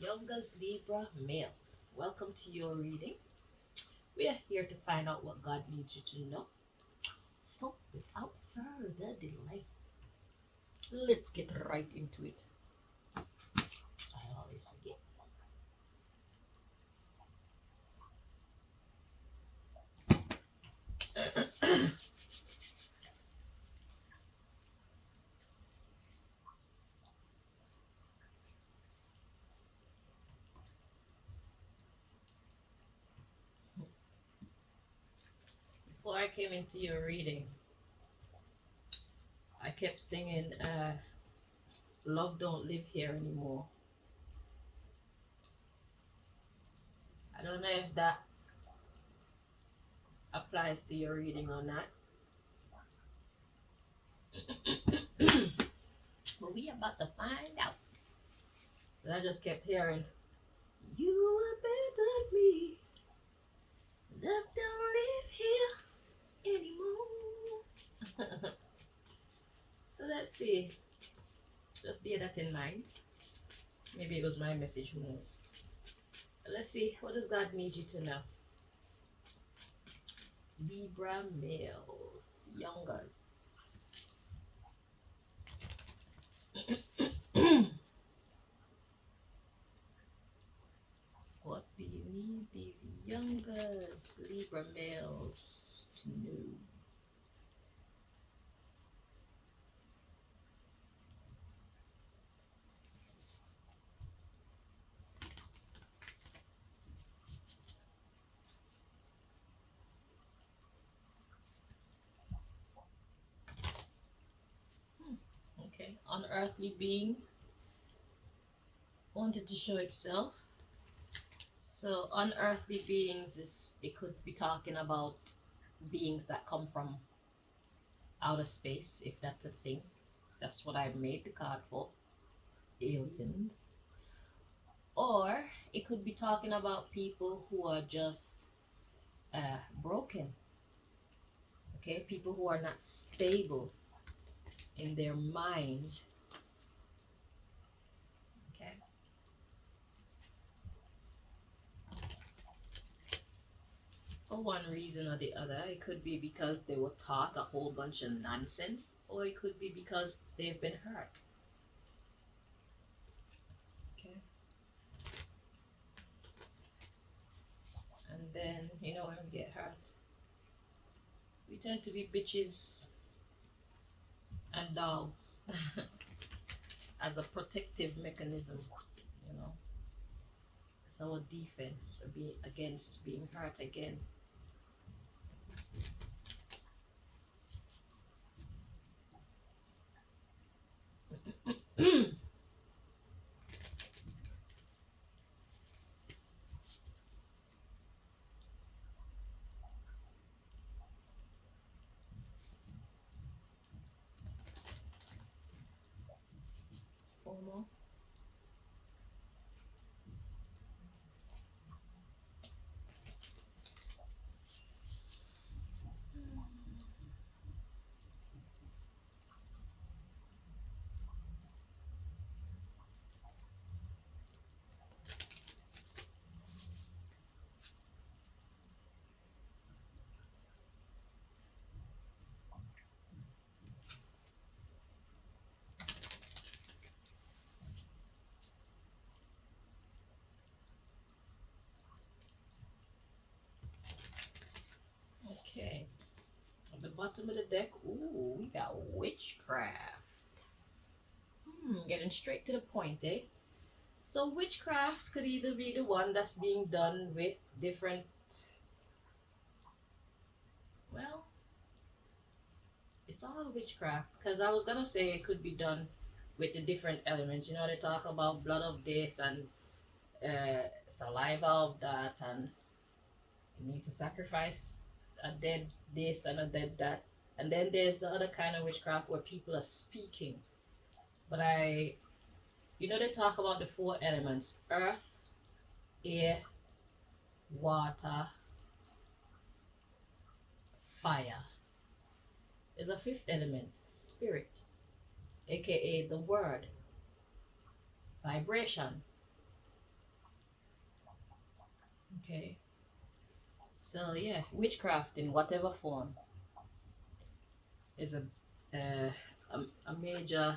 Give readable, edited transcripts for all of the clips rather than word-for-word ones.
youngest Libra males. Welcome to your reading. We are here to find out what God needs you to know. So, without further delay, let's get right into it. I always forget. Before I came into your reading, I kept singing, Love Don't Live Here Anymore. I don't know if that applies to your reading or not. But we about to find out. And I just kept hearing, You abandoned me. Love don't live here anymore. So let's see. Just bear that in mind. Maybe it was my message, who knows. But let's see, what does God need you to know? Libra males, youngers. What do you need these youngers, Libra males, to know? Okay, unearthly beings wanted to show itself. So unearthly beings it could be talking about beings that come from outer space, if that's a thing. That's what I made the card for. Aliens. Or it could be talking about people who are just broken. Okay, people who are not stable in their mind. Okay. For one reason or the other, it could be because they were taught a whole bunch of nonsense, or it could be because they've been hurt. Okay. And then, when we get hurt, we tend to be bitches and dogs as a protective mechanism, It's our defense against being hurt again. Four more. Okay. At the bottom of the deck, we got witchcraft. Getting straight to the point, eh? So witchcraft could either be the one that's being done with different, well, it's all witchcraft, because I was gonna say it could be done with the different elements. They talk about blood of this and saliva of that, and you need to sacrifice a dead this and a dead that. And then there's the other kind of witchcraft where people are speaking. But they talk about the four elements: earth, air, water, fire. There's a fifth element, spirit, aka the word, vibration. Okay. So yeah, witchcraft in whatever form is a major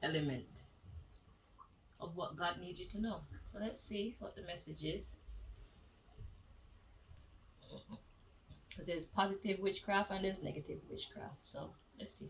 element of what God needs you to know. So let's see what the message is. Because there's positive witchcraft and there's negative witchcraft. So let's see.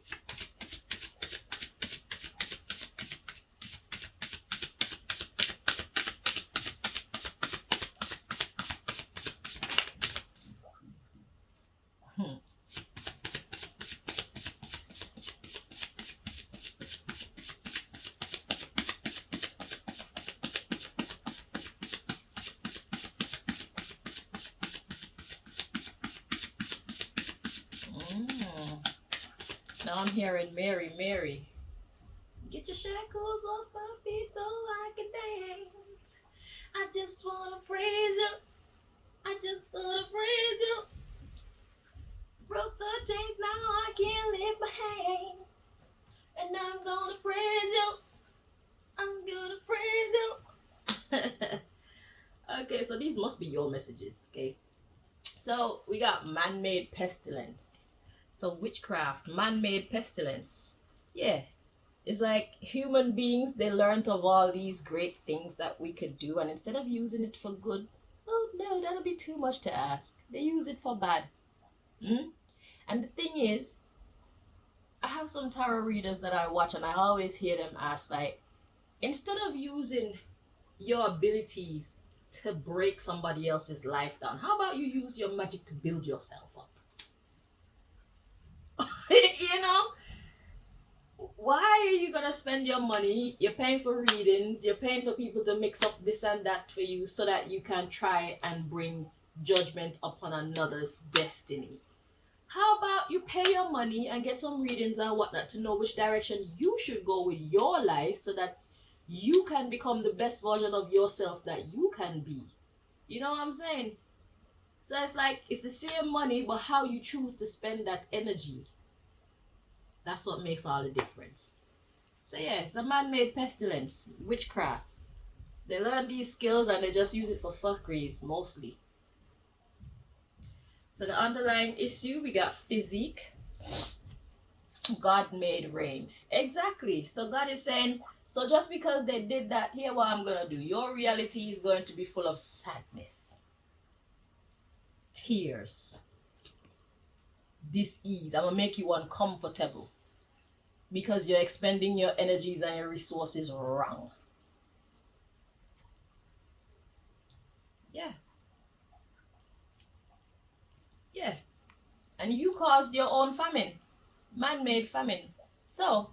Now I'm hearing Mary, Mary. Get your shackles off my feet so I can dance. I just wanna praise you. I just wanna praise you. Broke the chains, now I can't lift my hands. And I'm gonna praise you. I'm gonna praise you. Okay, so these must be your messages, okay? So we got man-made pestilence. So witchcraft, man-made pestilence. Yeah. It's like human beings, they learned of all these great things that we could do, and instead of using it for good, oh no, that'll be too much to ask. They use it for bad. And the thing is, I have some tarot readers that I watch, and I always hear them ask, like, instead of using your abilities to break somebody else's life down, how about you use your magic to build yourself up? You know? Why are you gonna spend your money? You're paying for readings, you're paying for people to mix up this and that for you so that you can try and bring judgment upon another's destiny. How about you pay your money and get some readings and whatnot to know which direction you should go with your life so that you can become the best version of yourself that you can be. You know what I'm saying? So it's like it's the same money, but how you choose to spend that energy. That's what makes all the difference. So yeah, it's a man-made pestilence, witchcraft. They learn these skills and they just use it for fuckeries, mostly. So the underlying issue, we got physique. God made rain. Exactly. So God is saying, so just because they did that, here what I'm going to do. Your reality is going to be full of sadness, tears, dis-ease. I'm going to make you uncomfortable because you're expending your energies and your resources wrong. Yeah. Yeah. And you caused your own famine, man-made famine. So,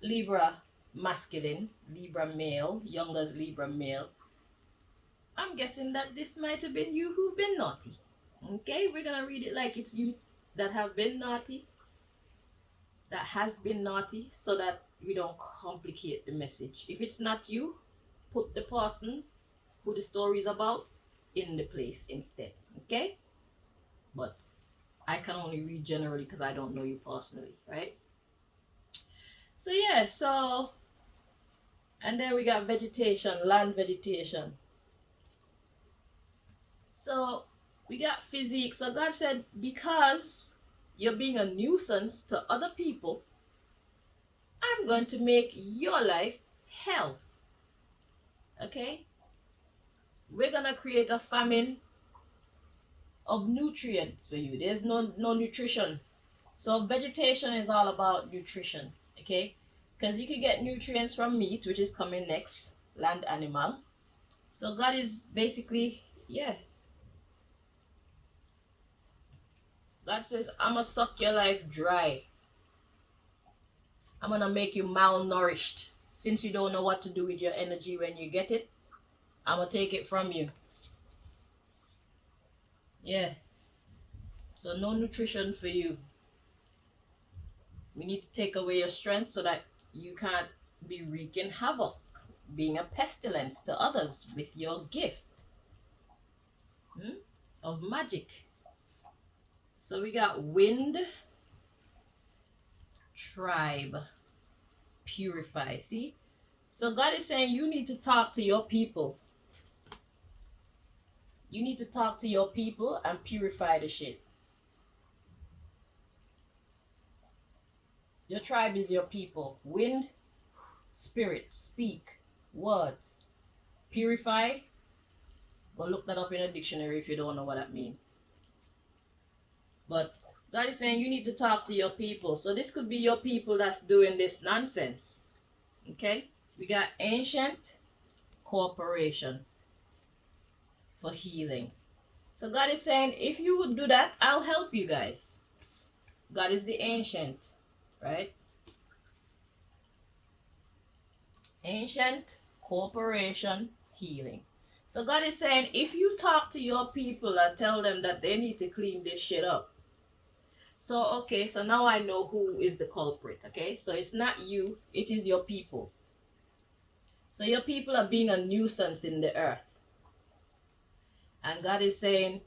Libra masculine, Libra male, youngest Libra male, I'm guessing that this might have been you who've been naughty. Okay, we're going to read it like it's you that have been naughty, that has been naughty, so that we don't complicate the message. If it's not you, put the person who the story is about in the place instead. Okay? But I can only read generally because I don't know you personally, right? So yeah, so, and then we got vegetation, land vegetation. So we got physique. So God said, because you're being a nuisance to other people, I'm going to make your life hell. Okay? We're going to create a famine of nutrients for you. There's no nutrition. So vegetation is all about nutrition. Okay? Because you can get nutrients from meat, which is coming next, land animal. So God is basically, yeah. God says, I'm going to suck your life dry. I'm going to make you malnourished. Since you don't know what to do with your energy when you get it, I'm going to take it from you. Yeah. So no nutrition for you. We need to take away your strength so that you can't be wreaking havoc, being a pestilence to others with your gift of magic. So we got wind, tribe, purify. See? So God is saying you need to talk to your people. You need to talk to your people and purify the shit. Your tribe is your people. Wind, spirit, speak, words. Purify. Go look that up in a dictionary if you don't know what that means. But God is saying you need to talk to your people. So this could be your people that's doing this nonsense. Okay? We got ancient corporation for healing. So God is saying, if you would do that, I'll help you guys. God is the ancient, right? Ancient corporation healing. So God is saying, if you talk to your people and tell them that they need to clean this shit up. So, okay, so now I know who is the culprit, okay? So it's not you, it is your people. So your people are being a nuisance in the earth. And God is saying,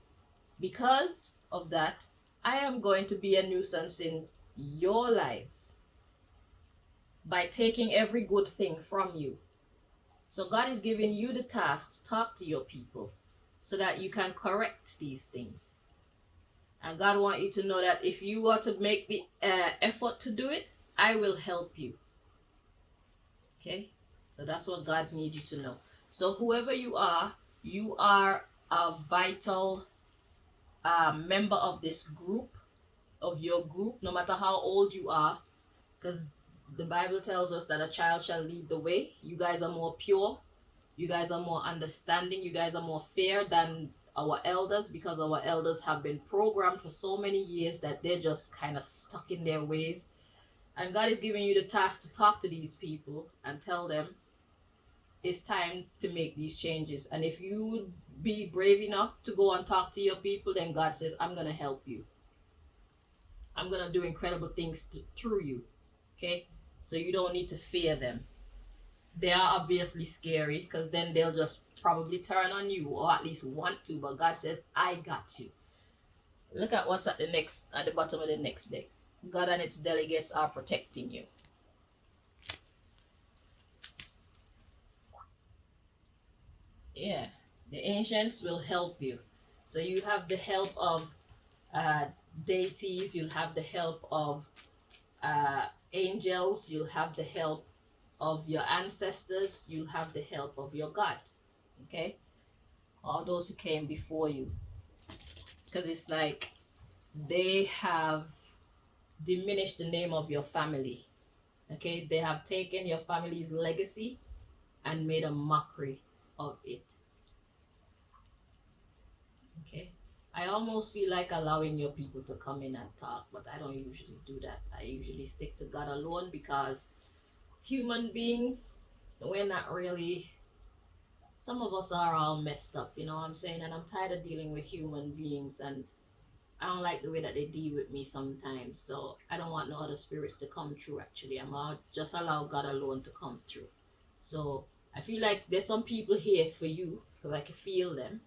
because of that, I am going to be a nuisance in your lives by taking every good thing from you. So God is giving you the task to talk to your people so that you can correct these things. And God wants you to know that if you are to make the effort to do it, I will help you. Okay? So that's what God needs you to know. So whoever you are a vital member of this group, of your group, no matter how old you are, because the Bible tells us that a child shall lead the way. You guys are more pure. You guys are more understanding. You guys are more fair than our elders, because our elders have been programmed for so many years that they're just kind of stuck in their ways. And God is giving you the task to talk to these people and tell them it's time to make these changes. And if you would be brave enough to go and talk to your people, then God says, I'm going to help you. I'm going to do incredible things through you. Okay? So you don't need to fear them. They are obviously scary, because then they'll just probably turn on you, or at least want to. But God says, I got you. Look at what's at the bottom of the next deck. God and its delegates are protecting you. Yeah, the ancients will help you. So you have the help of deities, you'll have the help of angels, you'll have the help of your ancestors, you'll have the help of your God. Okay? All those who came before you. Because it's like they have diminished the name of your family. Okay? They have taken your family's legacy and made a mockery of it. Okay? I almost feel like allowing your people to come in and talk, but I don't usually do that. I usually stick to God alone, because human beings, we're not really, some of us are all messed up, you know what I'm saying? And I'm tired of dealing with human beings, and I don't like the way that they deal with me sometimes. So I don't want no other spirits to come through, actually. Just allow God alone to come through. So I feel like there's some people here for you, because I can feel them.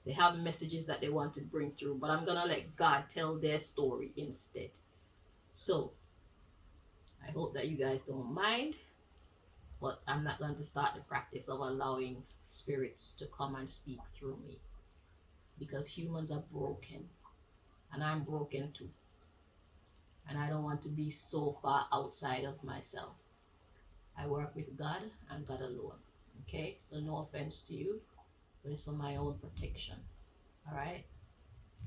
They have messages that they want to bring through, but I'm going to let God tell their story instead. So I hope that you guys don't mind, but I'm not going to start the practice of allowing spirits to come and speak through me, because humans are broken, and I'm broken too. And I don't want to be so far outside of myself. I work with God and God alone. Okay? So no offense to you, but it's for my own protection. Alright?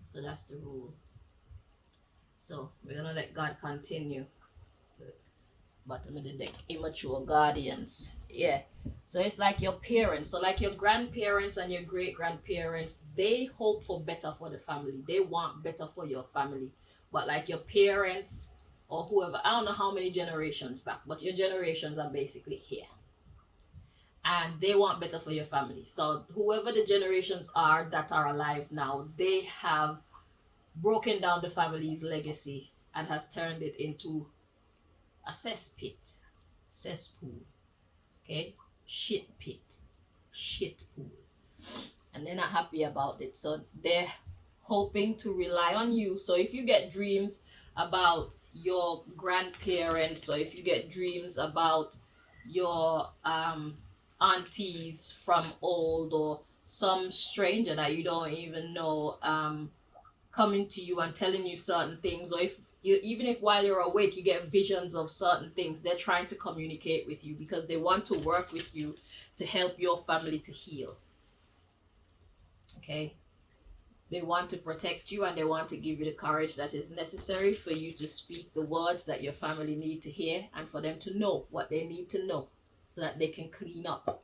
So that's the rule. So we're going to let God continue. Bottom of the deck, immature guardians. Yeah. So it's like your parents. So like your grandparents and your great grandparents, they hope for better for the family. They want better for your family. But like your parents or whoever, I don't know how many generations back, but your generations are basically here. And they want better for your family. So whoever the generations are that are alive now, they have broken down the family's legacy and has turned it into a cesspit, cesspool, okay, shit pit, shit pool, and they're not happy about it. So they're hoping to rely on you. So if you get dreams about your grandparents, or if you get dreams about your aunties from old, or some stranger that you don't even know coming to you and telling you certain things, or if you, even if while you're awake you get visions of certain things, they're trying to communicate with you because they want to work with you to help your family to heal. Okay, they want to protect you and they want to give you the courage that is necessary for you to speak the words that your family need to hear, and for them to know what they need to know so that they can clean up.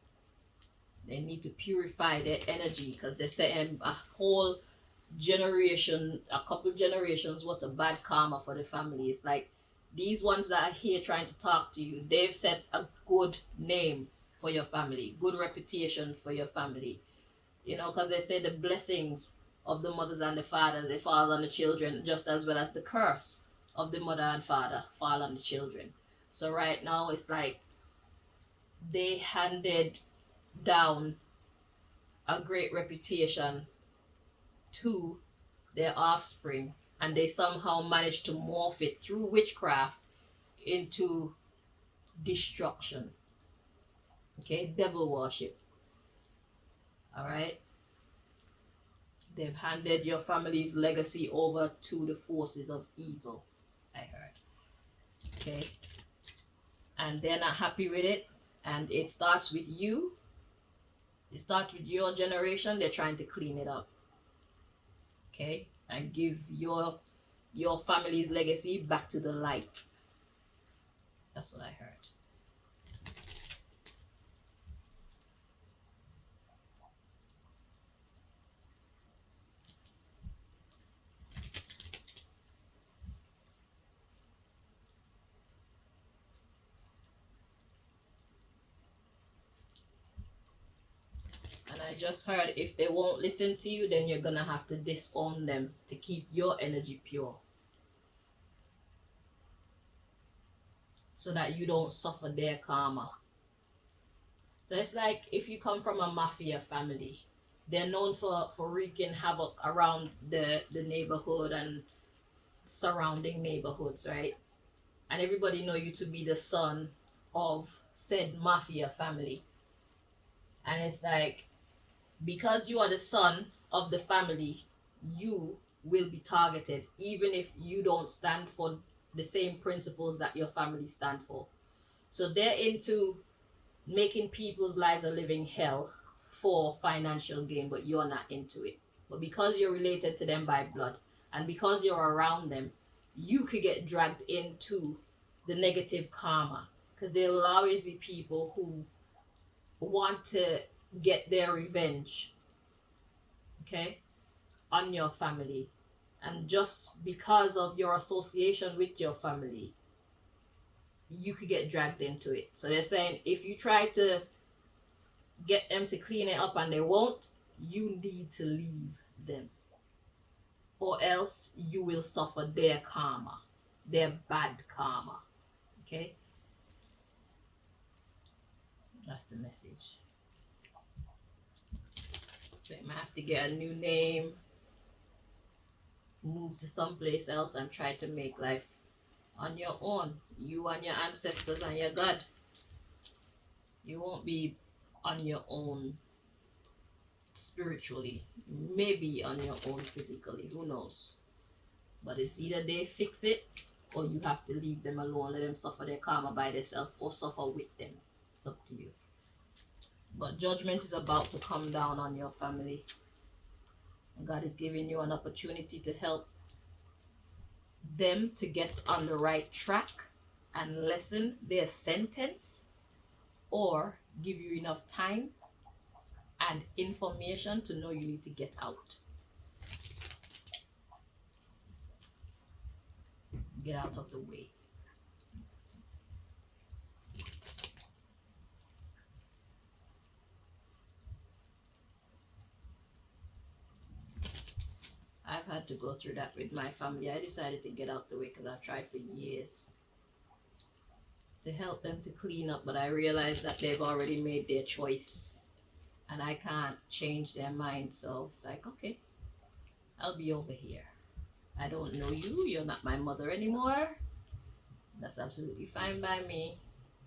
They need to purify their energy because they're saying a whole generation, a couple generations worth of bad karma for the family. It's like these ones that are here trying to talk to you, they've set a good name for your family, good reputation for your family. You know, because they say the blessings of the mothers and the fathers, it falls on the children, just as well as the curse of the mother and father fall on the children. So right now it's like they handed down a great reputation to their offspring, and they somehow managed to morph it through witchcraft into destruction. Okay, devil worship. All right, they've handed your family's legacy over to the forces of evil, I heard. Okay, and they're not happy with it, and it starts with you. It starts with your generation. They're trying to clean it up. Okay, and give your family's legacy back to the light. That's what I heard. And I just heard if they won't listen to you, then you're gonna have to disown them to keep your energy pure, so that you don't suffer their karma. So it's like if you come from a mafia family, they're known for wreaking havoc around the neighborhood and surrounding neighborhoods, right? And everybody know you to be the son of said mafia family. And it's like, because you are the son of the family, you will be targeted, even if you don't stand for the same principles that your family stand for. So they're into making people's lives a living hell for financial gain, but you're not into it. But because you're related to them by blood, and because you're around them, you could get dragged into the negative karma, because there will always be people who want to get their revenge, okay, on your family. And just because of your association with your family, you could get dragged into it. So they're saying if you try to get them to clean it up and they won't, you need to leave them, or else you will suffer their karma, their bad karma. Okay, that's the message. So you might have to get a new name, move to someplace else, and try to make life on your own, you and your ancestors and your God. You won't be on your own spiritually, maybe on your own physically, who knows. But it's either they fix it, or you have to leave them alone, let them suffer their karma by themselves, or suffer with them. It's up to you. But judgment is about to come down on your family. God is giving you an opportunity to help them to get on the right track and lessen their sentence, or give you enough time and information to know you need to get out. Get out of the way. I've had to go through that with my family. I decided to get out the way because I've tried for years to help them to clean up, but I realized that they've already made their choice and I can't change their mind. So it's like, okay, I'll be over here. I don't know you. You're not my mother anymore. That's absolutely fine by me,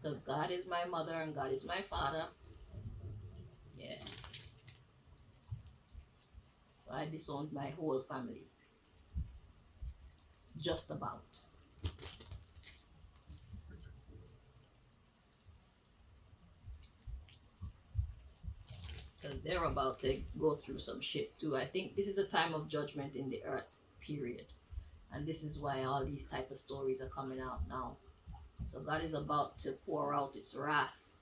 because God is my mother and God is my father. Yeah. So I disowned my whole family. Just about. Because they're about to go through some shit too. I think this is a time of judgment in the earth, period. And this is why all these type of stories are coming out now. So God is about to pour out his wrath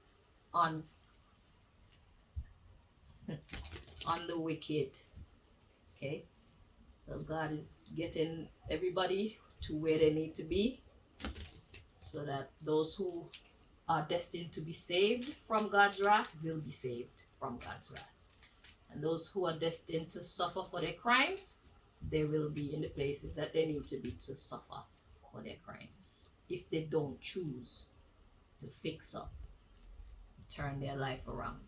on on the wicked. Okay? So God is getting everybody to where they need to be, so that those who are destined to be saved from God's wrath will be saved from God's wrath. And those who are destined to suffer for their crimes, they will be in the places that they need to be to suffer for their crimes, if they don't choose to fix up, to turn their life around.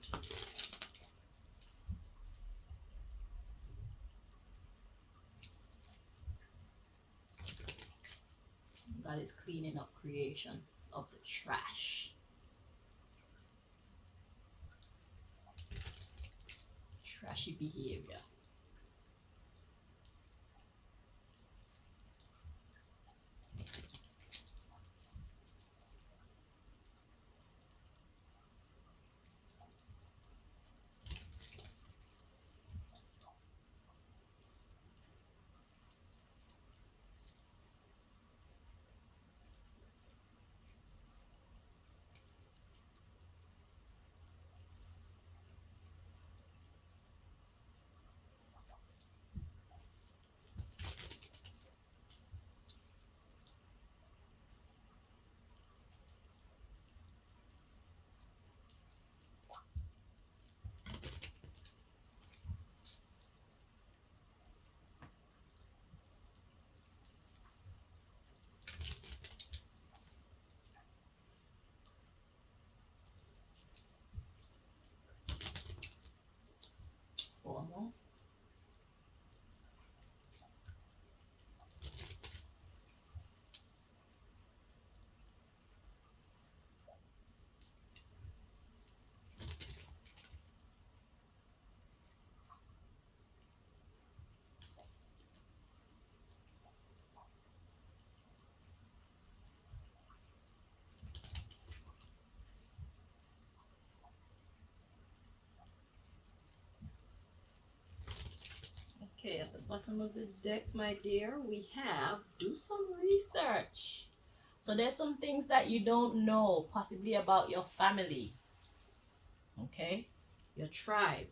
God is cleaning up creation of the trash. Trashy behavior. Four more. Okay, at the bottom of the deck, my dear, we have do some research. So there's some things that you don't know, possibly about your family, okay, your tribe.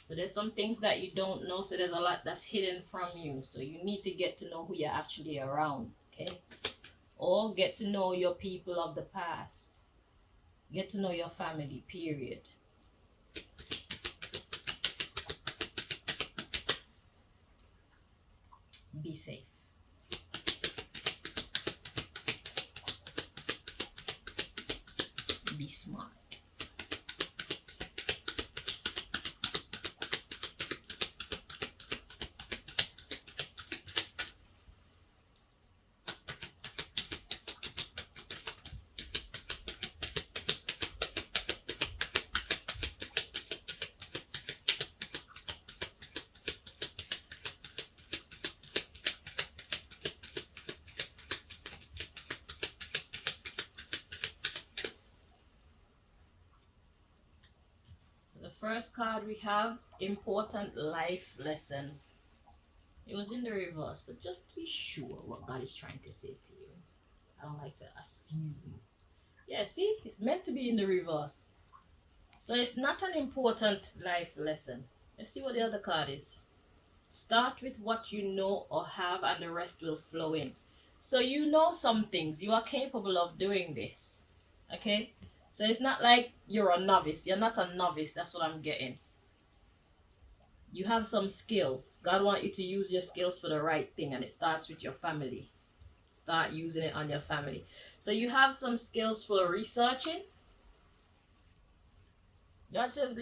So there's some things that you don't know, so there's a lot that's hidden from you. So you need to get to know who you're actually around, okay? Or get to know your people of the past. Get to know your family, period. Be safe. Be smart. First card we have, important life lesson. It was in the reverse, but just be sure what God is trying to say to you. I don't like to assume. Yeah, see, it's meant to be in the reverse. So it's not an important life lesson. Let's see what the other card is. Start with what you know or have, and the rest will flow in. So you know some things. You are capable of doing this. Okay? So it's not like you're a novice. You're not a novice. That's what I'm getting. You have some skills. God wants you to use your skills for the right thing, and it starts with your family. Start using it on your family. So you have some skills for researching. God says,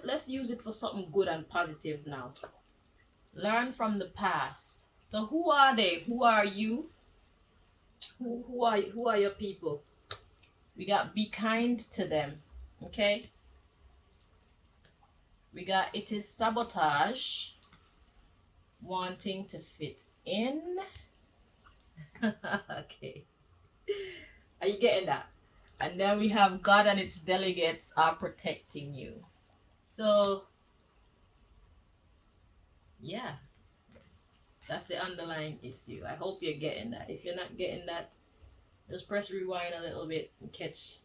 let's use it for something good and positive now. Learn from the past. So who are they? Who are you? Who are your people? We got be kind to them. Okay? We got it is sabotage. wanting to fit in. Okay. Are you getting that? And then we have God and its delegates are protecting you. So, yeah, that's the underlying issue. I hope you're getting that. If you're not getting that, just press rewind a little bit and catch.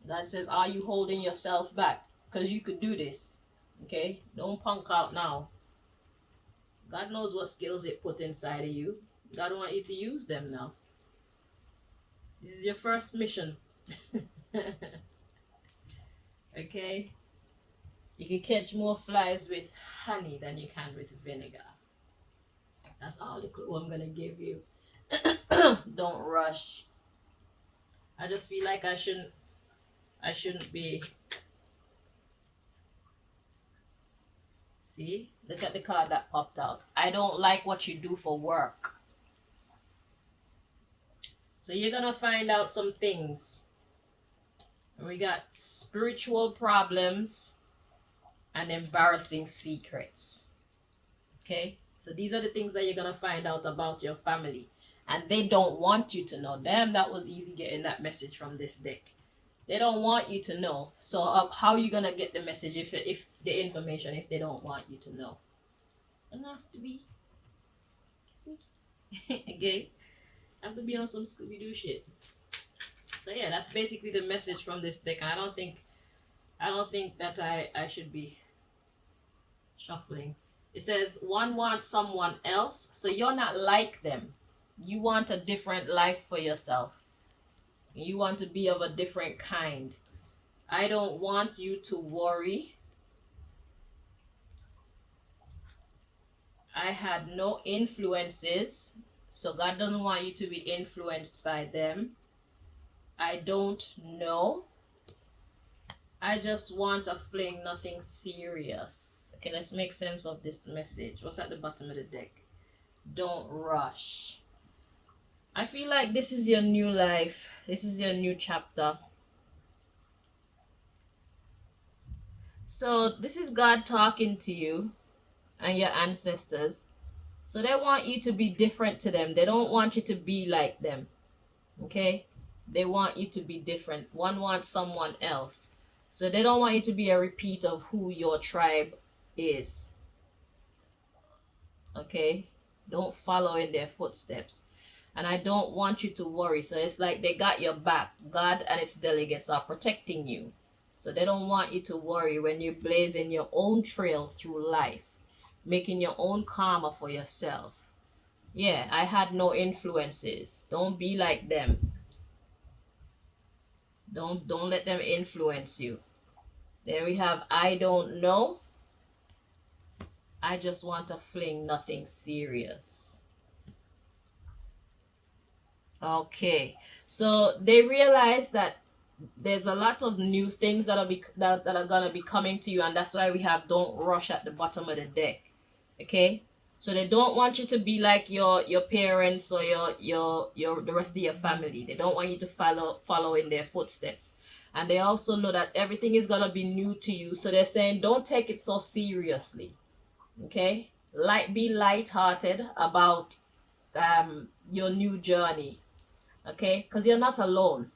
God says, are you holding yourself back? Because you could do this. Okay? Don't punk out now. God knows what skills it put inside of you. God wants you to use them now. This is your first mission. Okay? You can catch more flies with honey than you can with vinegar. That's all the clue I'm gonna give you. Don't rush. I just feel like I shouldn't be. See? Look at the card that popped out. I don't like what you do for work. So you're gonna find out some things. We got spiritual problems and embarrassing secrets. Okay? So these are the things that you're gonna find out about your family. And they don't want you to know. Damn, that was easy getting that message from this deck. They don't want you to know. So how are you gonna get the message if the information if they don't want you to know? Doesn't have to be sneaky. Okay? Have to be on some Scooby-Doo shit. So yeah, that's basically the message from this deck. I don't think that I should be shuffling. It says one wants someone else, so you're not like them. You want a different life for yourself. You want to be of a different kind. I don't want you to worry. I had no influences, so God doesn't want you to be influenced by them. I don't know. I just want a fling, nothing serious. Okay, let's make sense of this message. What's at the bottom of the deck? Don't rush. I feel like this is your new life. This is your new chapter. So this is God talking to you and your ancestors. So they want you to be different to them. They don't want you to be like them. Okay? They want you to be different. One wants someone else. So they don't want you to be a repeat of who your tribe is. Okay? Don't follow in their footsteps. And I don't want you to worry. So it's like they got your back. God and its delegates are protecting you. So they don't want you to worry when you're blazing your own trail through life. Making your own karma for yourself. Yeah, I had no influences. Don't be like them. Don't let them influence you. Then we have I don't know. I just want to fling, nothing serious. Okay, so they realize that there's a lot of new things that are gonna be coming to you, and that's why we have don't rush at the bottom of the deck. Okay, so they don't want you to be like your parents or your the rest of your family. They don't want you to follow in their footsteps, and they also know that everything is gonna be new to you. So they're saying don't take it so seriously. Okay, be light-hearted about your new journey. Okay, because you're not alone.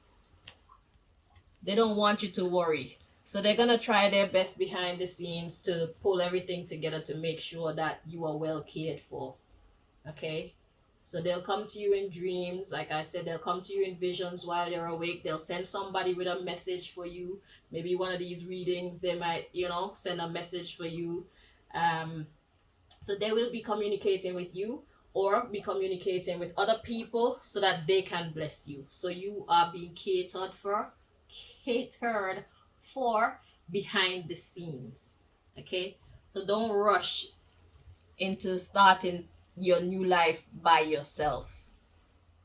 They don't want you to worry. So they're going to try their best behind the scenes to pull everything together to make sure that you are well cared for. Okay, so they'll come to you in dreams. Like I said, they'll come to you in visions while you're awake. They'll send somebody with a message for you. Maybe one of these readings, they might, send a message for you. So they will be communicating with you or be communicating with other people so that they can bless you. So you are being catered for behind the scenes. Okay, so don't rush into starting your new life by yourself,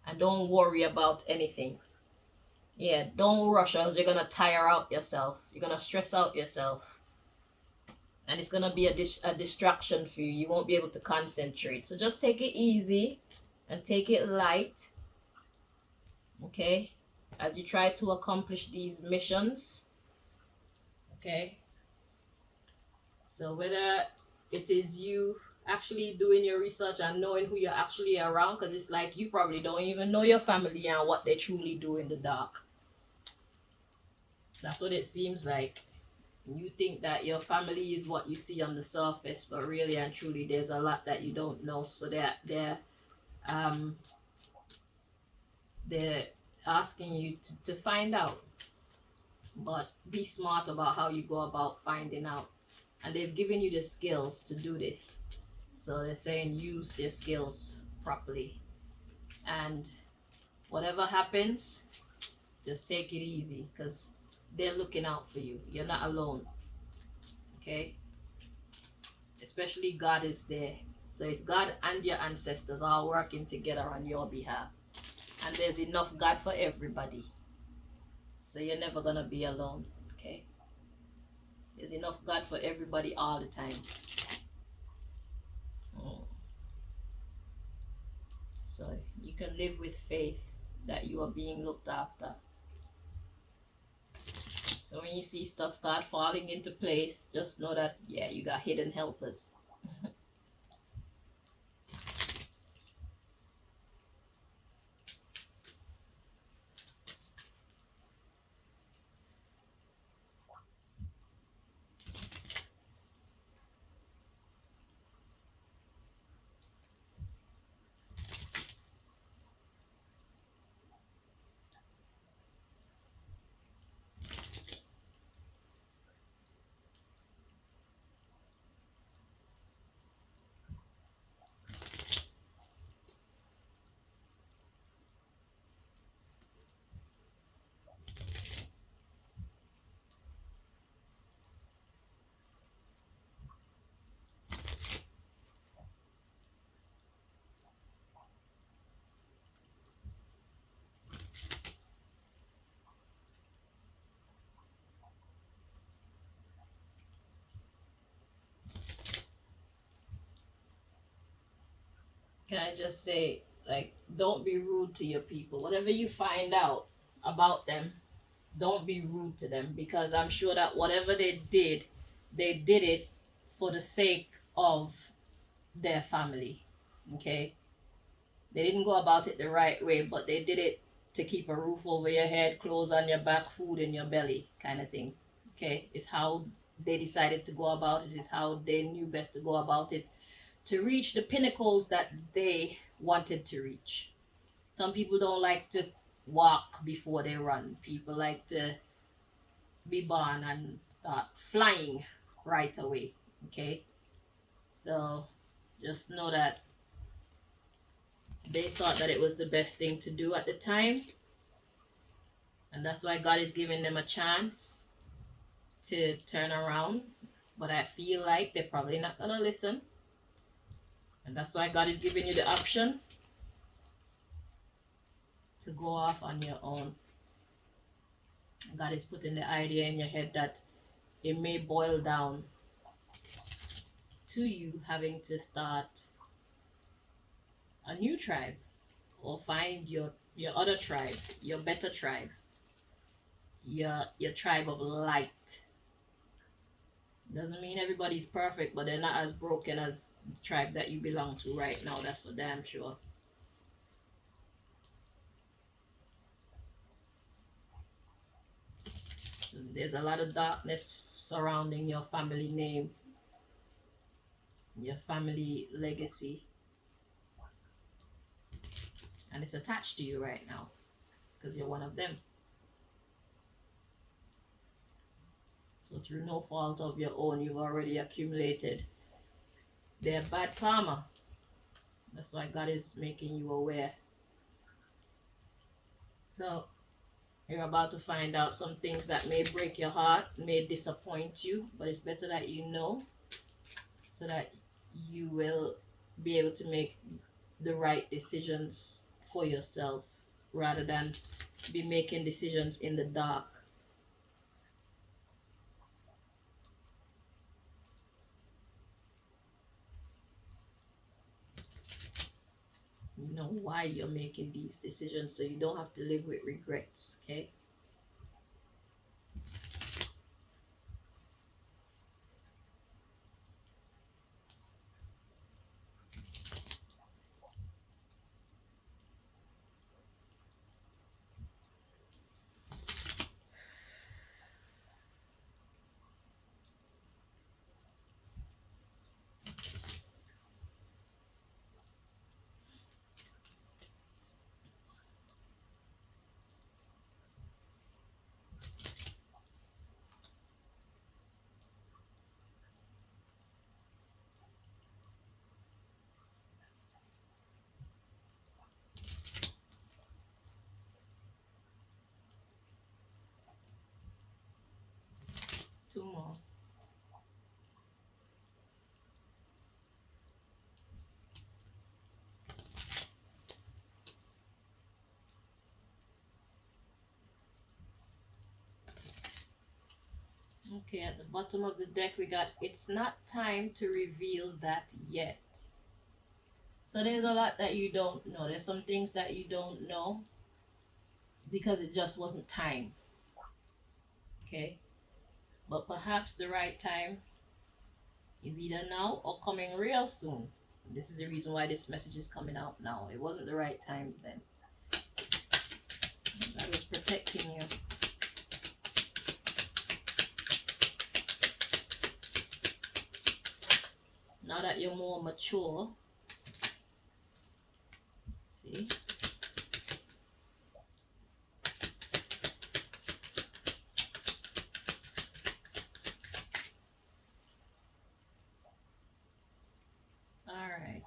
and don't worry about anything. Yeah, don't rush, or else you're gonna tire out yourself. You're gonna stress out yourself, and it's gonna be a distraction for you. You won't be able to concentrate. So just take it easy and take it light. Okay, as you try to accomplish these missions. Okay, so whether it is you actually doing your research and knowing who you're actually around, because it's like you probably don't even know your family and what they truly do in the dark. That's what it seems like. You think that your family is what you see on the surface, but really and truly there's a lot that you don't know. So um they're asking you to find out, but be smart about how you go about finding out. And they've given you the skills to do this. So they're saying use their skills properly. And whatever happens, just take it easy, because they're looking out for you. You're not alone. Okay? Especially God is there. So it's God and your ancestors all working together on your behalf. And there's enough God for everybody. So you're never gonna be alone. Okay? There's enough God for everybody all the time. Mm. So you can live with faith that you are being looked after. So when you see stuff start falling into place, just know that, yeah, you got hidden helpers. Can I just say, like, don't be rude to your people. Whatever you find out about them, don't be rude to them, because I'm sure that whatever they did it for the sake of their family. Okay? They didn't go about it the right way, but they did it to keep a roof over your head, clothes on your back, food in your belly, kind of thing. Okay? It's how they decided to go about it, it's how they knew best to go about it to reach the pinnacles that they wanted to reach. Some people don't like to walk before they run. People like to be born and start flying right away. Okay? So just know that they thought that it was the best thing to do at the time. And that's why God is giving them a chance to turn around. But I feel like they're probably not going to listen. And that's why God is giving you the option to go off on your own. God is putting the idea in your head that it may boil down to you having to start a new tribe, or find your other tribe, your better tribe, your tribe of light. Doesn't mean everybody's perfect, but they're not as broken as the tribe that you belong to right now. That's for damn sure. So there's a lot of darkness surrounding your family name, your family legacy, and it's attached to you right now because you're one of them. So through no fault of your own, you've already accumulated their bad karma. That's why God is making you aware. So you're about to find out some things that may break your heart, may disappoint you, but it's better that you know, so that you will be able to make the right decisions for yourself rather than be making decisions in the dark. You know why you're making these decisions, so you don't have to live with regrets. Okay? Okay, at the bottom of the deck we got, it's not time to reveal that yet. So there's a lot that you don't know. There's some things that you don't know because it just wasn't time. Okay, but perhaps the right time is either now or coming real soon. This is the reason why this message is coming out now. It wasn't the right time then. I was protecting you. Now that you're more mature, see? Alright.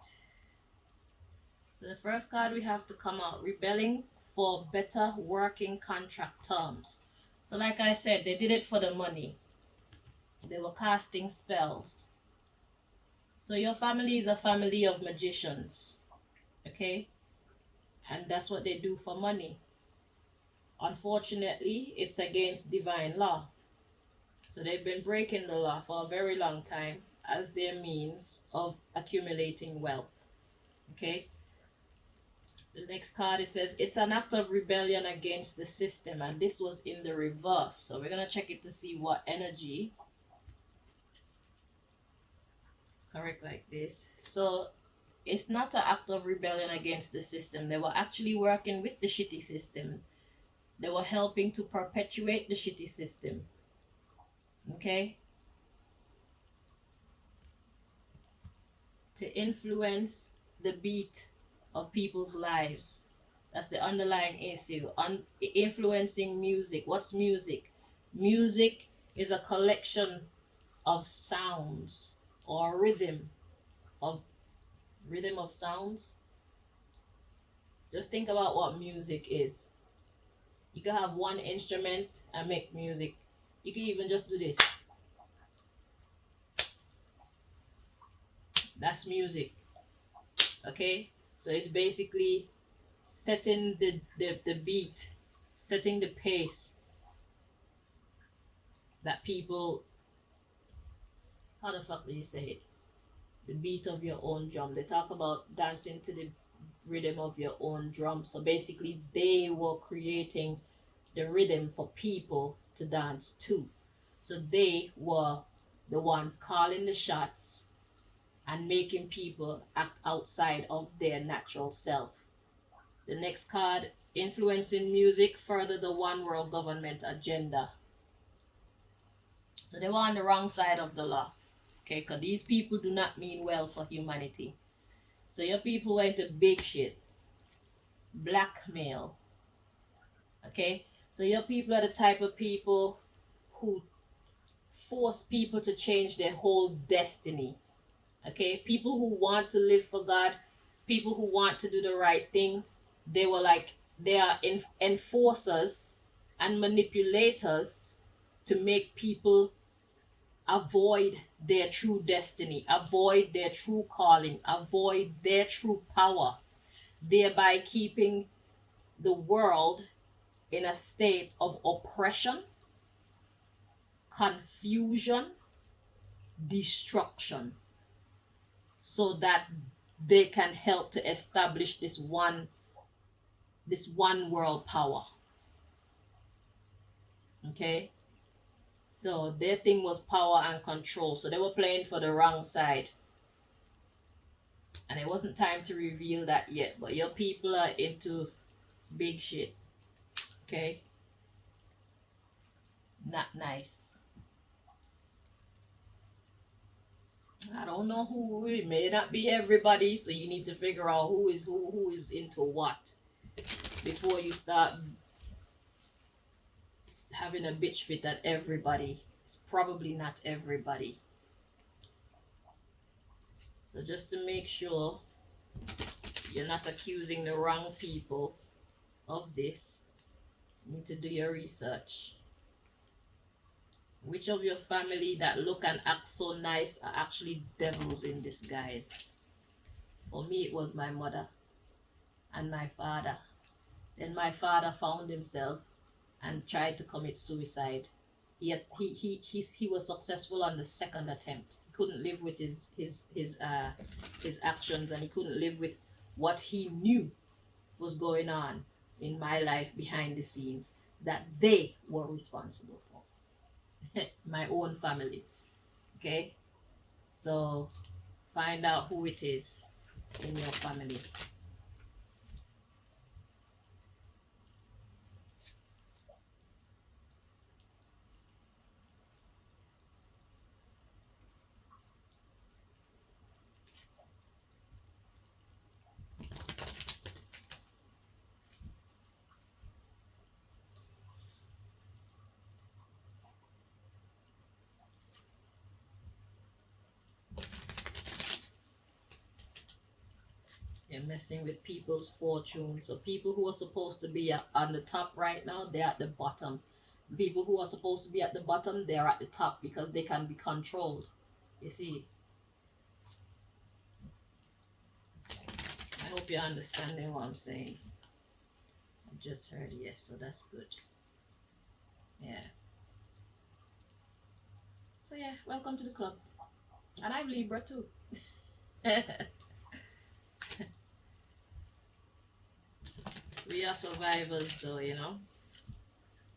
So the first card we have to come out, rebelling for better working contract terms. So like I said, they did it for the money. They were casting spells. So your family is a family of magicians. Okay? And that's what they do for money. Unfortunately, it's against divine law. So they've been breaking the law for a very long time as their means of accumulating wealth. Okay? The next card, it says, it's an act of rebellion against the system. And this was in the reverse. So we're going to check it to see what energy. Correct like this. So it's not an act of rebellion against the system. They were actually working with the shitty system. They were helping to perpetuate the shitty system. Okay? To influence the beat of people's lives. That's the underlying issue. Influencing music. What's music? Music is a collection of sounds or rhythm of sounds. Just think about what music is. You can have one instrument and make music. You can even just do this. That's music. Okay? So it's basically setting the beat, setting the pace that people, how the fuck do you say it? The beat of your own drum. They talk about dancing to the rhythm of your own drum. So basically they were creating the rhythm for people to dance to. So they were the ones calling the shots and making people act outside of their natural self. The next card, influencing music further the one world government agenda. So they were on the wrong side of the law. Okay, because these people do not mean well for humanity. So your people went to big shit. Blackmail. Okay, so your people are the type of people who force people to change their whole destiny. Okay, people who want to live for God, people who want to do the right thing, they are enforcers and manipulators to make people avoid their true destiny, avoid their true calling, avoid their true power, thereby keeping the world in a state of oppression, confusion, destruction, so that they can help to establish this one world power. Okay? So their thing was power and control. So they were playing for the wrong side. And it wasn't time to reveal that yet. But your people are into big shit. Okay? Not nice. I don't know who. It may not be everybody. So you need to figure out who is into what before you start having a bitch fit at everybody. It's probably not everybody. So just to make sure you're not accusing the wrong people of this, you need to do your research. Which of your family that look and act so nice are actually devils in disguise? For me, it was my mother and my father. Then my father found himself and tried to commit suicide. He was successful on the second attempt. He couldn't live with his actions, and he couldn't live with what he knew was going on in my life behind the scenes that they were responsible for. My own family. Okay? So find out who it is in your family. You're messing with people's fortune. So people who are supposed to be on the top right now, they're at the bottom. People who are supposed to be at the bottom, they're at the top because they can be controlled. You see? I hope you're understanding what I'm saying. I just heard yes, so that's good. Yeah. So yeah, welcome to the club. And I'm Libra too. We are survivors though, you know.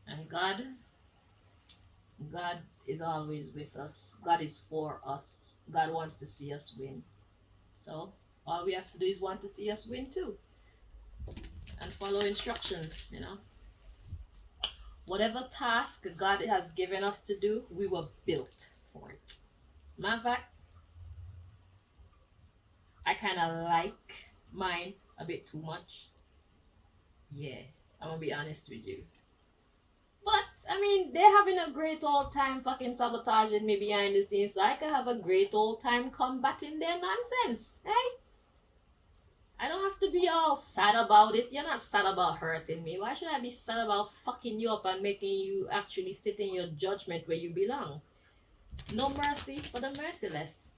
And God is always with us. God is for us. God wants to see us win. So all we have to do is want to see us win too. And follow instructions, you know. Whatever task God has given us to do, we were built for it. Matter of fact, I kind of like mine a bit too much. Yeah, I'm gonna be honest with you. But I mean, they're having a great old time fucking sabotaging me behind the scenes, so I can have a great old time combating their nonsense. Hey, I don't have to be all sad about it. You're not sad about hurting me. Why should I be sad about fucking you up and making you actually sit in your judgment where you belong? No mercy for the merciless.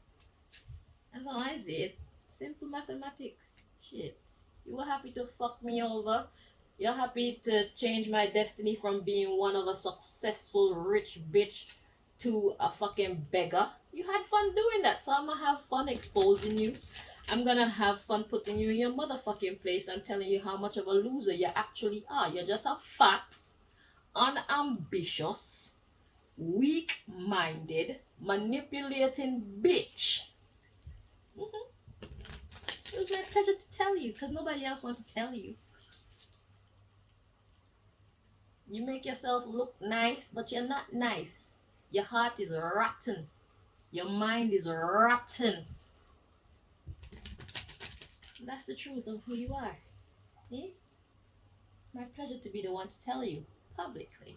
That's how I see it. Simple mathematics. Shit. You were happy to fuck me over. You're happy to change my destiny from being one of a successful rich bitch to a fucking beggar. You had fun doing that, so I'm gonna have fun exposing you. I'm gonna have fun putting you in your motherfucking place and telling you how much of a loser you actually are. You're just a fat, unambitious, weak-minded, manipulating bitch. It was my pleasure to tell you, because nobody else wants to tell you. You make yourself look nice, but you're not nice. Your heart is rotten. Your mind is rotten. That's the truth of who you are. Eh? It's my pleasure to be the one to tell you publicly.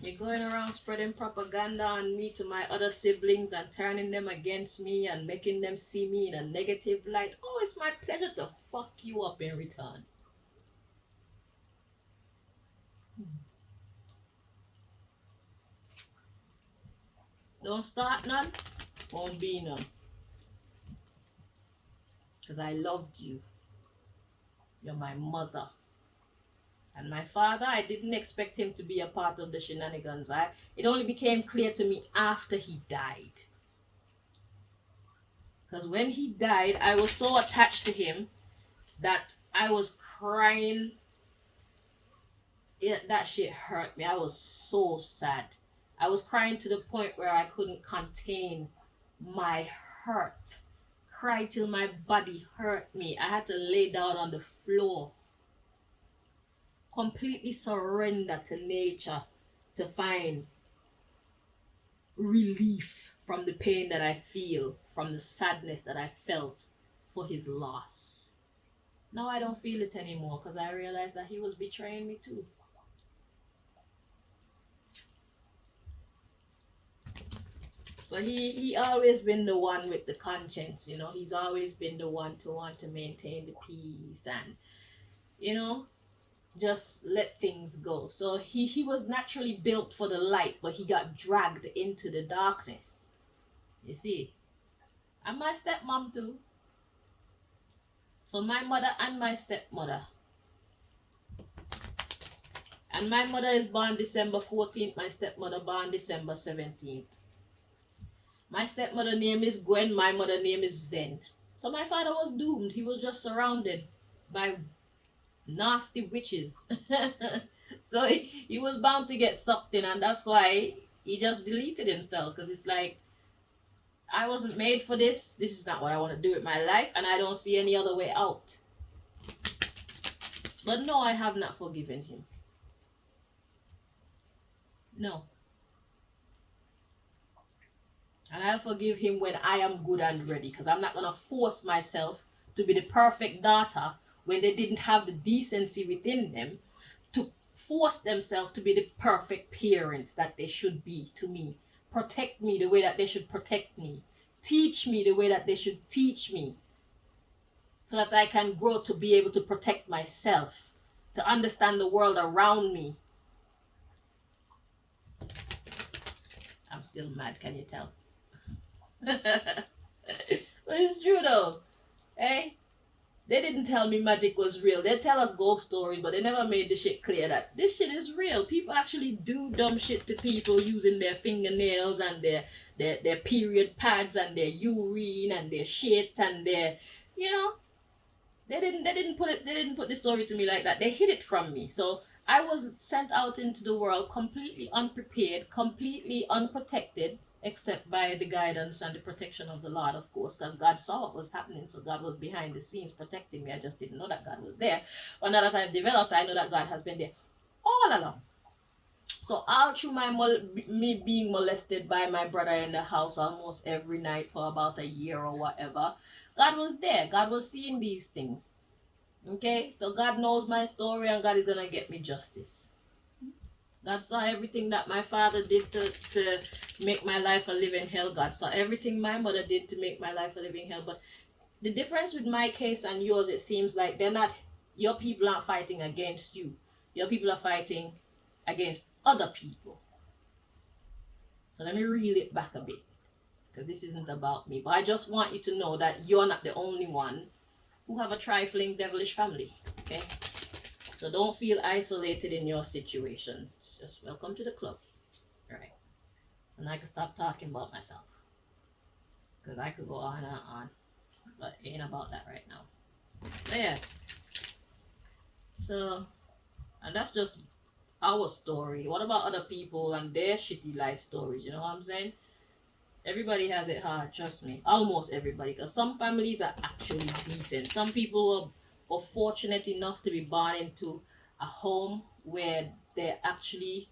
You're going around spreading propaganda on me to my other siblings and turning them against me and making them see me in a negative light. Oh, it's my pleasure to fuck you up in return. Don't start none, won't be none. Because I loved you. You're my mother. And my father, I didn't expect him to be a part of the shenanigans. It only became clear to me after he died. Because when he died, I was so attached to him that I was crying. That shit hurt me. I was so sad. I was crying to the point where I couldn't contain my hurt. Cry till my body hurt me. I had to lay down on the floor. Completely surrender to nature to find relief from the pain that I feel, from the sadness that I felt for his loss. Now I don't feel it anymore because I realized that he was betraying me too. But he always been the one with the conscience, you know. He's always been the one to want to maintain the peace and, you know, just let things go. So he was naturally built for the light, but he got dragged into the darkness. You see? And my stepmom too. So my mother and my stepmother, And my mother is born December 14th. My stepmother born December 17th. My stepmother name is Gwen. My mother name is Ven. So my father was doomed. He was just surrounded by nasty witches. So he was bound to get sucked in, and that's why he just deleted himself, because it's like, I wasn't made for this. This is not what I want to do with my life, and I don't see any other way out. But no, I have not forgiven him. No. And I'll forgive him when I am good and ready, because I'm not going to force myself to be the perfect daughter when they didn't have the decency within them to force themselves to be the perfect parents that they should be to me. Protect me the way that they should protect me. Teach me the way that they should teach me, so that I can grow to be able to protect myself, to understand the world around me. I'm still mad, can you tell? But it's true though. Hey, they didn't tell me magic was real. They tell us ghost stories, but they never made the shit clear that this shit is real. People actually do dumb shit to people using their fingernails and their period pads and their urine and their shit and their, you know, they didn't put the story to me like that. They hid it from me. So I was sent out into the world completely unprepared, completely unprotected, except by the guidance and the protection of the Lord, of course, because God saw what was happening. So God was behind the scenes protecting me. I just didn't know that God was there. But now that I've developed, I know that God has been there all along. So all through me being molested by my brother in the house almost every night for about a year or whatever, God was there. God was seeing these things. Okay, so God knows my story, and God is gonna get me justice. God saw everything that my father did to make my life a living hell. God saw everything my mother did to make my life a living hell. But the difference with my case and yours, it seems like your people aren't fighting against you. Your people are fighting against other people. So let me reel it back a bit, because this isn't about me. But I just want you to know that you're not the only one who have a trifling devilish family. Okay? So don't feel isolated in your situation. Just welcome to the club. Alright. And I can stop talking about myself, because I could go on and on. But it ain't about that right now. But yeah. So, and that's just our story. What about other people and their shitty life stories? You know what I'm saying? Everybody has it hard, trust me. Almost everybody. Because some families are actually decent. Some people are fortunate enough to be born into a home where they're actually,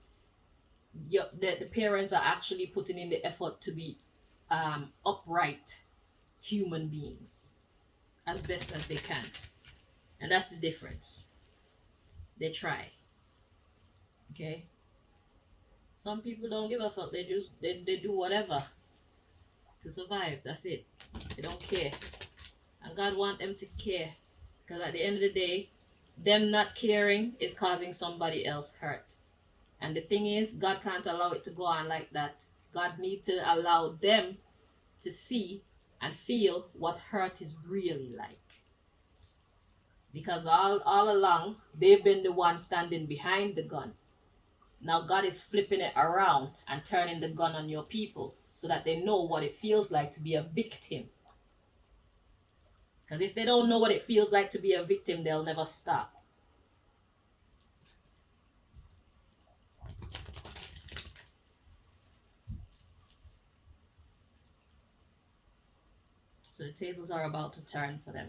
the parents are actually putting in the effort to be upright human beings as best as they can. And that's the difference. They try. Okay? Some people don't give a fuck. They do whatever to survive. That's it. They don't care. And God wants them to care. Because at the end of the day, them not caring is causing somebody else hurt. And the thing is, God can't allow it to go on like that. God needs to allow them to see and feel what hurt is really like. Because all along, they've been the one standing behind the gun. Now God is flipping it around and turning the gun on your people so that they know what it feels like to be a victim. Because if they don't know what it feels like to be a victim, they'll never stop. So the tables are about to turn for them.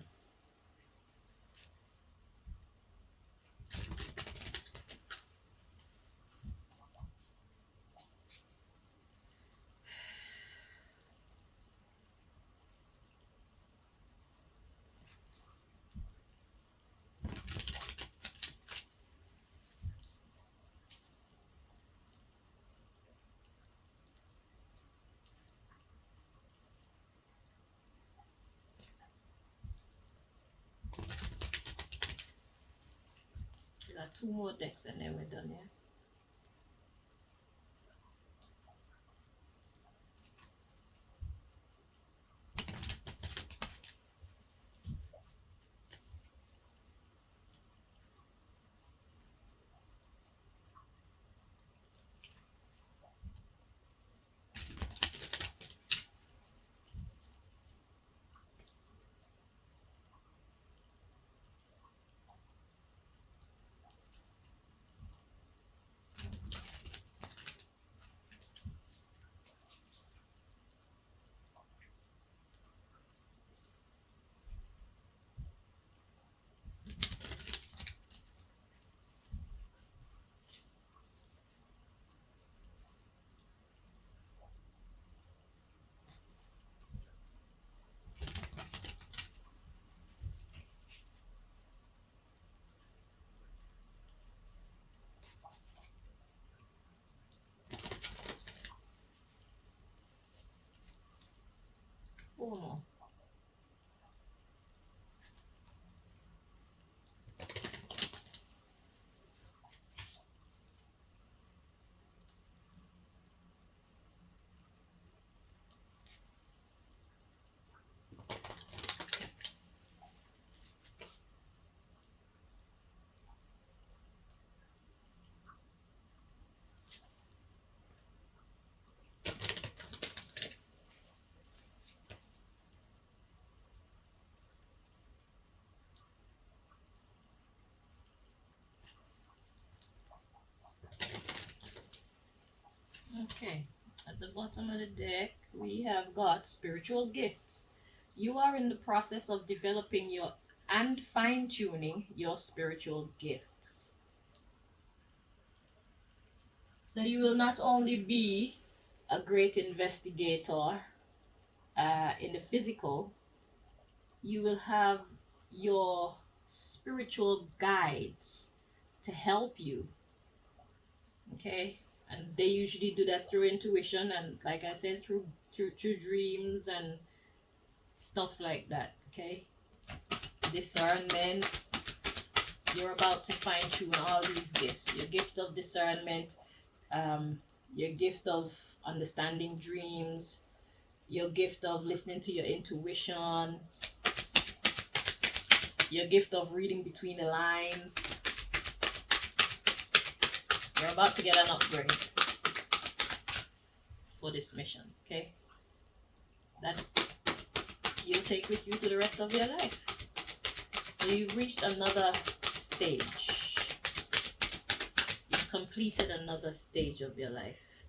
We got 2 more decks and then we're done, yeah? Okay, at the bottom of the deck, we have got spiritual gifts. You are in the process of developing your and fine tuning your spiritual gifts. So you will not only be a great investigator in the physical, you will have your spiritual guides to help you. Okay, and they usually do that through intuition and, like I said, through dreams and stuff like that. Okay, discernment. You're about to fine tune all these gifts. Your gift of discernment, your gift of understanding dreams, your gift of listening to your intuition, your gift of reading between the lines. You're about to get an upgrade for this mission, okay? That you'll take with you for the rest of your life. So you've reached another stage. You've completed another stage of your life.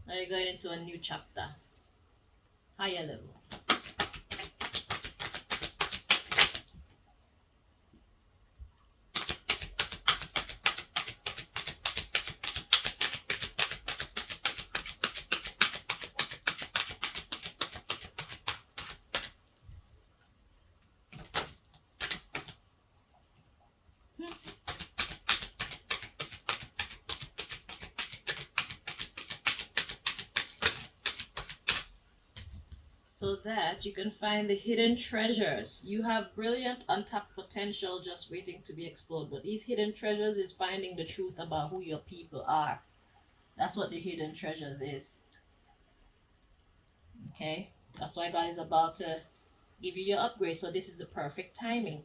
Now you're going into a new chapter, higher level. So that you can find the hidden treasures. You have brilliant untapped potential just waiting to be explored. But these hidden treasures is finding the truth about who your people are. That's what the hidden treasures is. Okay? That's why God is about to give you your upgrade. So this is the perfect timing.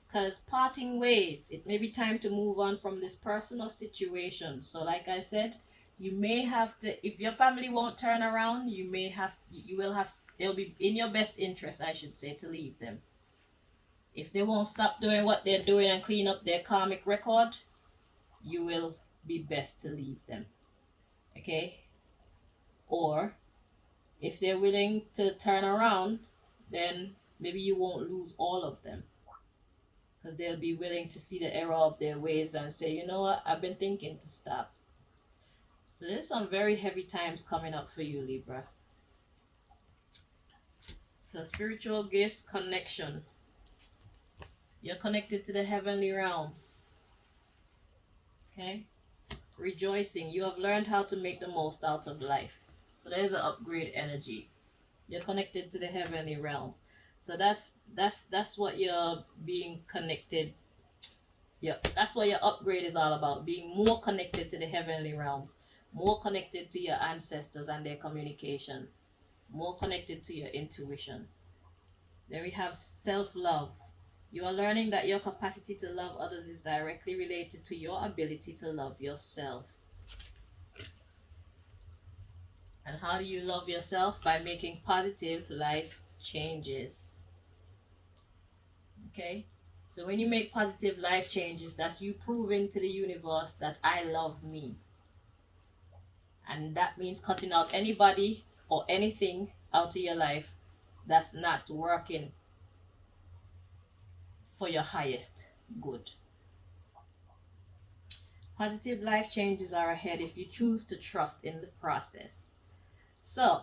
Because parting ways, it may be time to move on from this personal situation. So like I said, you may have to, if your family won't turn around, you will have, it'll be in your best interest, I should say, to leave them. If they won't stop doing what they're doing and clean up their karmic record, you will be best to leave them. Okay? Or if they're willing to turn around, then maybe you won't lose all of them. Because they'll be willing to see the error of their ways and say, you know what, I've been thinking to stop. So there's some very heavy times coming up for you, Libra. So spiritual gifts, connection. You're connected to the heavenly realms. Okay? Rejoicing. You have learned how to make the most out of life. So there's an upgrade energy. You're connected to the heavenly realms. So that's what you're being connected. Yeah, that's what your upgrade is all about. Being more connected to the heavenly realms, more connected to your ancestors and their communication, more connected to your intuition. Then we have self-love. You are learning that your capacity to love others is directly related to your ability to love yourself. And how do you love yourself? By making positive life changes. Okay? So when you make positive life changes, that's you proving to the universe that I love me. And that means cutting out anybody or anything out of your life that's not working for your highest good. Positive life changes are ahead if you choose to trust in the process. So,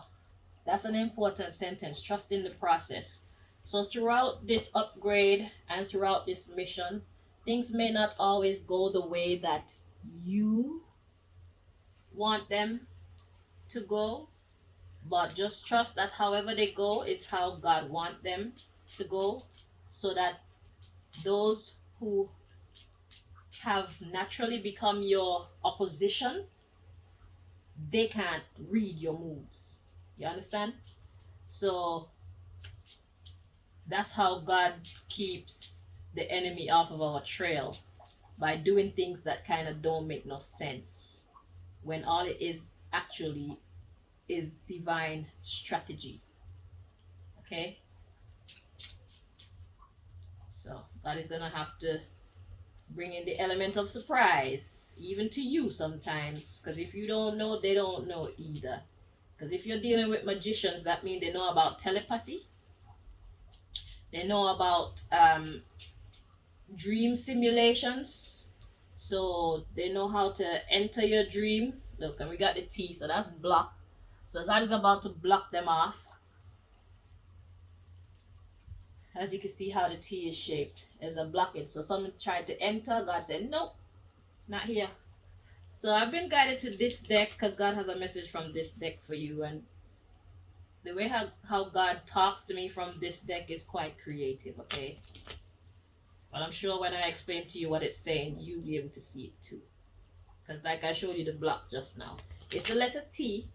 that's an important sentence, trust in the process. So throughout this upgrade and throughout this mission, things may not always go the way that you want them to go, but just trust that however they go is how God wants them to go, so that those who have naturally become your opposition, they can't read your moves. You understand? So that's how God keeps the enemy off of our trail, by doing things that kind of don't make no sense, when all it is actually is divine strategy. Okay? So God is gonna have to bringing the element of surprise, even to you sometimes. Because if you don't know, they don't know either. Because if you're dealing with magicians, that means they know about telepathy, they know about dream simulations. So they know how to enter your dream. Look, and we got the T, so that's block. So God is about to block them off. As you can see how the T is shaped, there's a blockage. So someone tried to enter, God said, nope, not here. So I've been guided to this deck because God has a message from this deck for you. And the way how God talks to me from this deck is quite creative, okay? But I'm sure when I explain to you what it's saying, you'll be able to see it too. Because like I showed you the block just now, it's the letter T,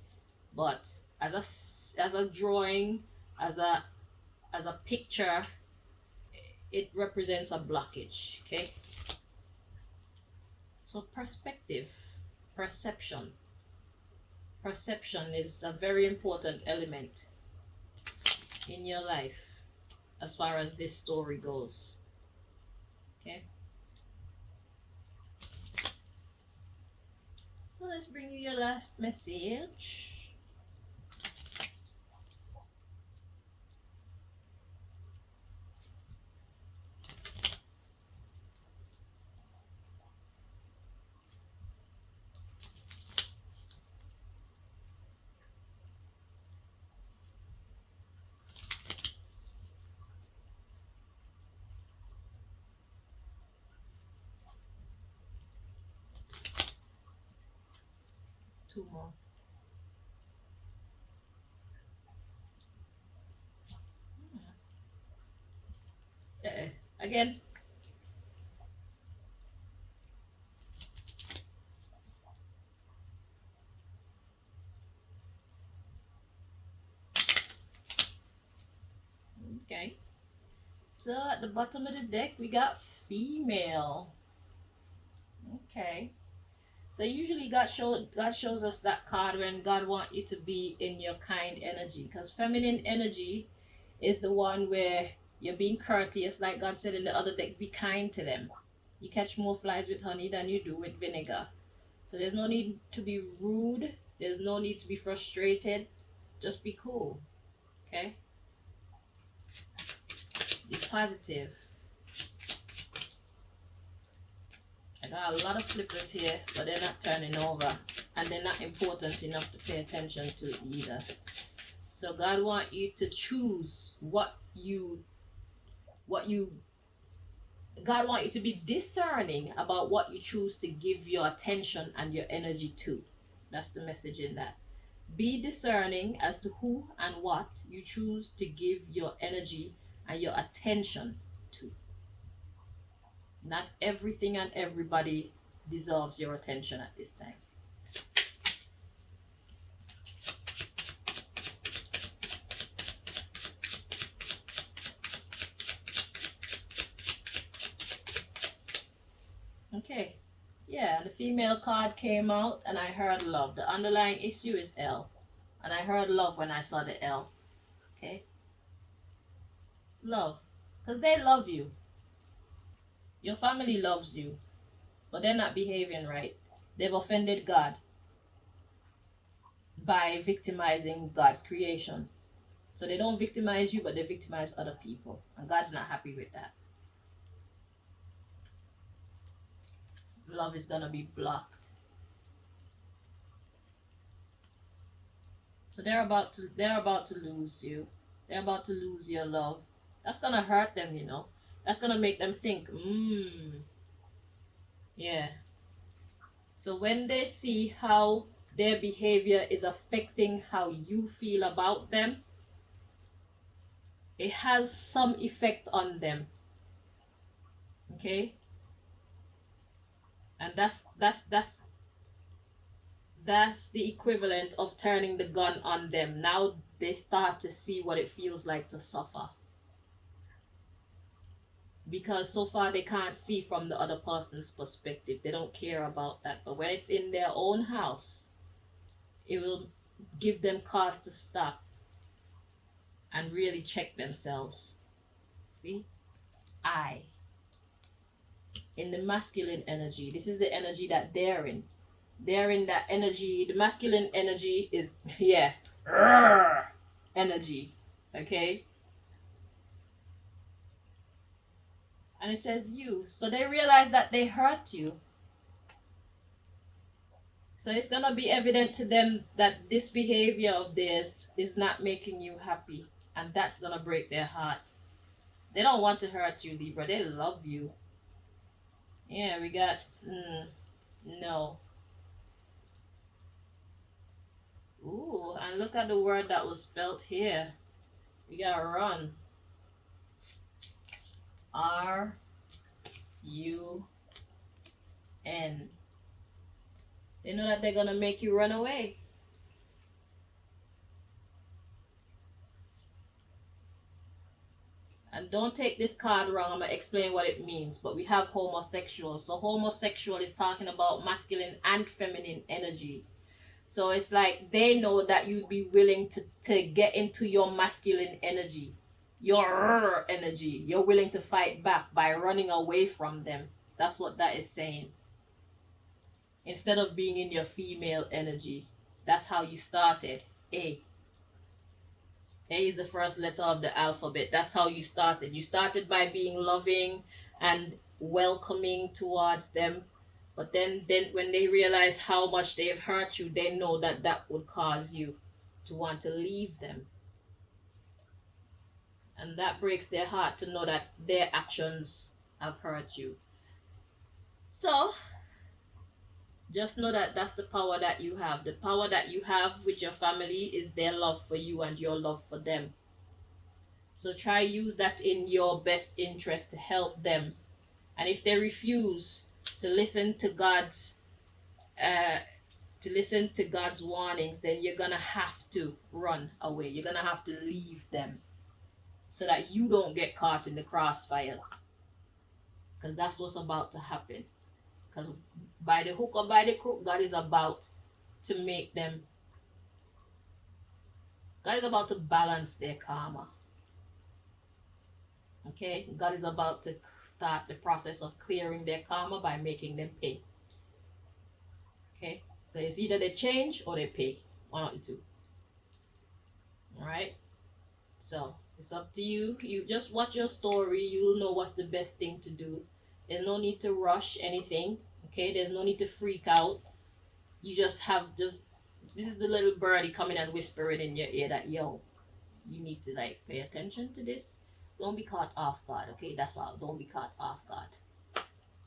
but as a drawing, as a picture, it represents a blockage, okay? So perspective, perception is a very important element in your life as far as this story goes, okay? So let's bring you your last message. Two more. Again. Okay. So at the bottom of the deck, we got female. Okay. So usually God shows us that card when God wants you to be in your kind energy. Because feminine energy is the one where you're being courteous, like God said in the other deck, be kind to them. You catch more flies with honey than you do with vinegar. So there's no need to be rude. There's no need to be frustrated. Just be cool. Okay? Be positive. I got a lot of flippers here, but they're not turning over. And they're not important enough to pay attention to either. So God wants you to choose God wants you to be discerning about what you choose to give your attention and your energy to. That's the message in that. Be discerning as to who and what you choose to give your energy and your attention to. Not everything and everybody deserves your attention at this time. Okay. Yeah, the female card came out and I heard love. The underlying issue is L. And I heard love when I saw the L. Okay? Love. Because they love you. Your family loves you. But they're not behaving right. They've offended God by victimizing God's creation. So they don't victimize you, but they victimize other people. And God's not happy with that. Love is going to be blocked. So they're about to lose you. They're about to lose your love. That's going to hurt them, you know. That's going to make them think, yeah. So when they see how their behavior is affecting how you feel about them, it has some effect on them. Okay? And that's the equivalent of turning the gun on them. Now they start to see what it feels like to suffer. Because so far they can't see from the other person's perspective. They don't care about that. But when it's in their own house, it will give them cause to stop and really check themselves. See? in the masculine energy. This is the energy that they're in. They're in that energy. The masculine energy is, yeah, energy. Okay? And it says you. So they realize that they hurt you. So it's going to be evident to them that this behavior of theirs is not making you happy. And that's going to break their heart. They don't want to hurt you, Libra. They love you. Yeah, we got, no. Ooh, and look at the word that was spelled here. We got run. R-U-N. They know that they're going to make you run away. And don't take this card wrong. I'm going to explain what it means. But we have homosexual. So homosexual is talking about masculine and feminine energy. So it's like they know that you'd be willing to get into your masculine energy. Your energy. You're willing to fight back by running away from them. That's what that is saying. Instead of being in your female energy. That's how you started. A. A is the first letter of the alphabet. That's how you started. You started by being loving and welcoming towards them. But then when they realize how much they've hurt you, they know that that would cause you to want to leave them. And that breaks their heart to know that their actions have hurt you. So, just know that that's the power that you have. The power that you have with your family is their love for you and your love for them. So try use that in your best interest to help them. And if they refuse to listen to God's warnings, then you're gonna have to run away. You're gonna have to leave them so that you don't get caught in the crossfires. Because that's what's about to happen. Because by the hook or by the crook, God is about to make them, God is about to balance their karma. Okay? God is about to start the process of clearing their karma by making them pay. Okay? So it's either they change or they pay. One of the two. Alright? So it's up to you. You just watch your story. You'll know what's the best thing to do. There's no need to rush anything. Okay, there's no need to freak out. You just this is the little birdie coming and whispering in your ear that, yo, you need to like pay attention to this. Don't be caught off guard. Okay, that's all. Don't be caught off guard.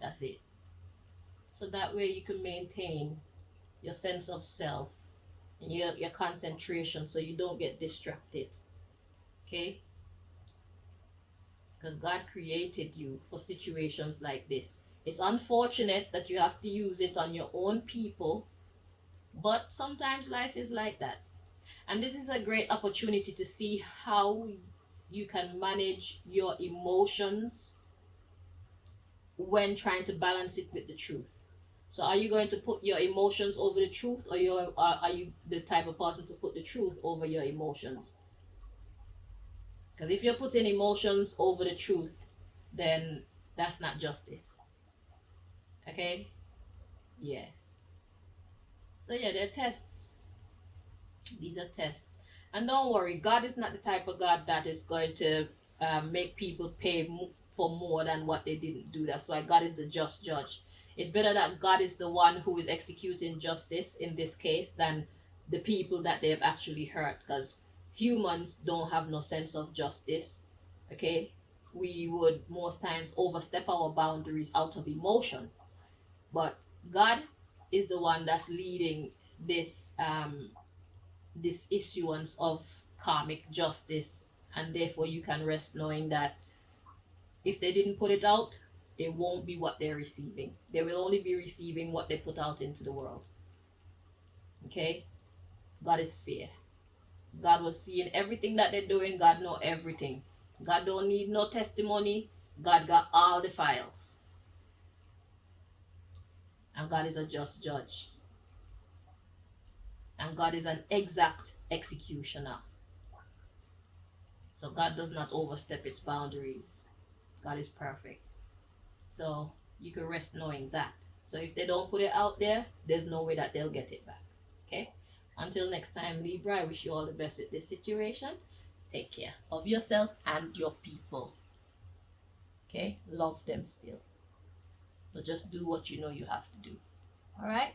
That's it. So that way you can maintain your sense of self and your concentration so you don't get distracted. Okay? Because God created you for situations like this. It's unfortunate that you have to use it on your own people, but sometimes life is like that. And this is a great opportunity to see how you can manage your emotions when trying to balance it with the truth. So are you going to put your emotions over the truth, or are you the type of person to put the truth over your emotions? Because if you're putting emotions over the truth, then that's not justice. Okay? Yeah. So yeah, they're tests. These are tests. And don't worry, God is not the type of God that is going to make people pay for more than what they didn't do. That's why God is the just judge. It's better that God is the one who is executing justice in this case than the people that they've actually hurt, because humans don't have no sense of justice. Okay? We would most times overstep our boundaries out of emotion. But God is the one that's leading this issuance of karmic justice, and therefore you can rest knowing that if they didn't put it out, it won't be what they're receiving. They will only be receiving what they put out into the world. Okay? God is fair. God was seeing everything that they're doing. God know everything. God don't need no testimony. God got all the files. And God is a just judge. And God is an exact executioner. So God does not overstep its boundaries. God is perfect. So you can rest knowing that. So if they don't put it out there, there's no way that they'll get it back. Okay? Until next time, Libra, I wish you all the best with this situation. Take care of yourself and your people. Okay? Love them still. So just do what you know you have to do. All right?